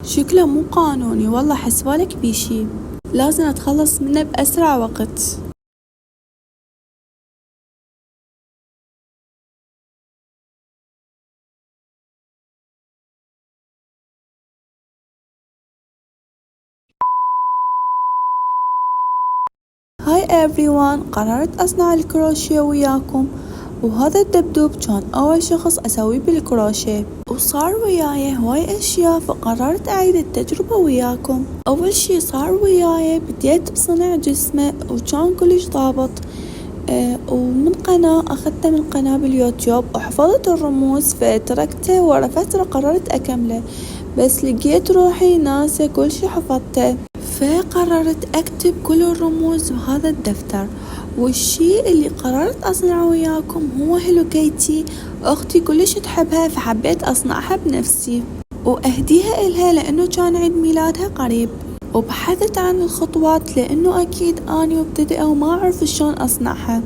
شكله مو قانوني والله، حسبالك بيشي، لازم اتخلص منه بأسرع وقت. هاي everyone، قررت أصنع الكروشيه وياكم، وهذا الدبدوب كان أول شخص أسويه بالكروشيه، وصار وياي هواي أشياء فقررت أعيد التجربة وياكم. أول شي صار وياي بديت بصنع جسمه وكان كلش ضابط. ومن قناة أخذته من قناة باليوتيوب وحفظت الرموز فتركته، ورا فترة قررت أكمله بس لقيت روحي ناسة كل شي حفظته، فقررت أكتب كل الرموز بهذا الدفتر. والشي اللي قررت أصنعه وياكم هو هيلو كيتي، أختي كلش تحبها فحبيت أصنعها بنفسي وأهديها إلها لأنه كان عيد ميلادها قريب. وبحثت عن الخطوات لأنه أكيد أني مبتدئة وما أعرف شلون أصنعها.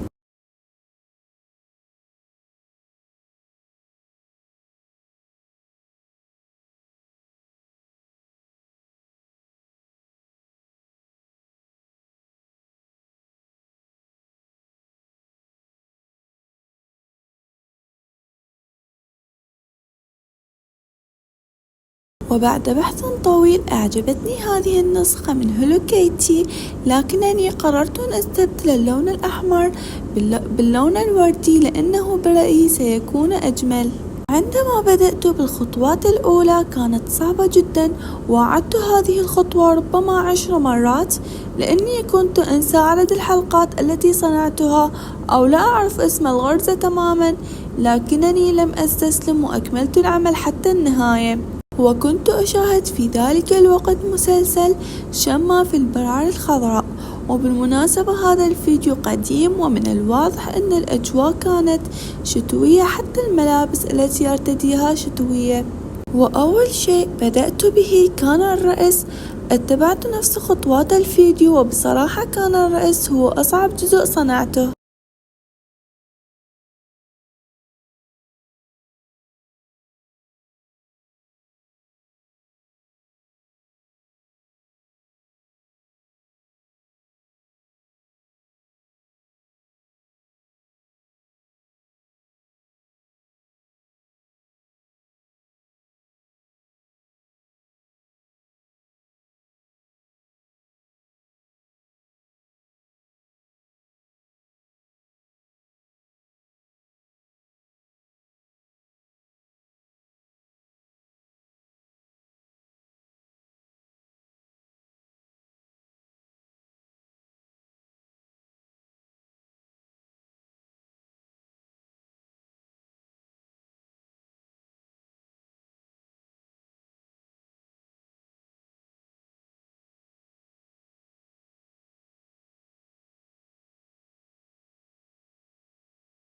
وبعد بحث طويل أعجبتني هذه النسخة من هيلو كيتي، لكنني قررت أن أستبدل اللون الأحمر باللون الوردي لأنه برأيي سيكون أجمل. عندما بدأت بالخطوات الأولى كانت صعبة جدا، وأعدت هذه الخطوة ربما 10 مرات لأني كنت أنسى عدد الحلقات التي صنعتها أو لا أعرف اسم الغرزة تماما، لكنني لم أستسلم وأكملت العمل حتى النهاية. وكنت أشاهد في ذلك الوقت مسلسل شمع في البراري الخضراء. وبالمناسبة هذا الفيديو قديم، ومن الواضح أن الأجواء كانت شتوية، حتى الملابس التي أرتديها شتوية. وأول شيء بدأت به كان الرأس، اتبعت نفس خطوات الفيديو، وبصراحة كان الرأس هو أصعب جزء صنعته.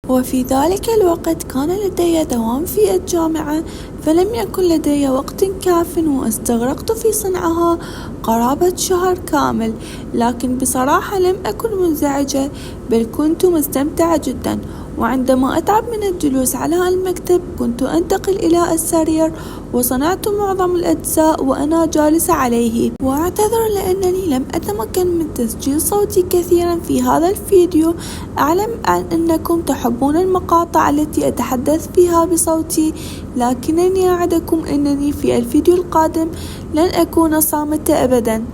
وفي ذلك الوقت كان لدي دوام في الجامعة، فلم يكن لدي وقت كاف، واستغرقت في صنعها قرابة شهر كامل. لكن بصراحة لم أكن منزعجة، بل كنت مستمتعة جدا. وعندما أتعب من الجلوس على المكتب كنت أنتقل إلى السرير، وصنعت معظم الأجزاء وأنا جالسة عليه. وأعتذر لأنني لم أتمكن من تسجيل صوتي كثيرا في هذا الفيديو. أعلم أنكم تحبون المقاطع التي أتحدث فيها بصوتي، لكنني أعدكم أنني في الفيديو القادم لن أكون صامتة أبدا.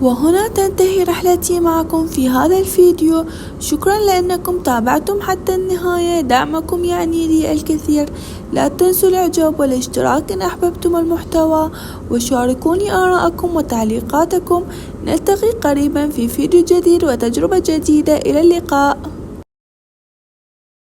وهنا تنتهي رحلتي معكم في هذا الفيديو. شكرا لأنكم تابعتم حتى النهاية، دعمكم يعني لي الكثير. لا تنسوا الإعجاب والاشتراك إن أحببتم المحتوى، وشاركوني آراءكم وتعليقاتكم. نلتقي قريبا في فيديو جديد وتجربة جديدة. إلى اللقاء.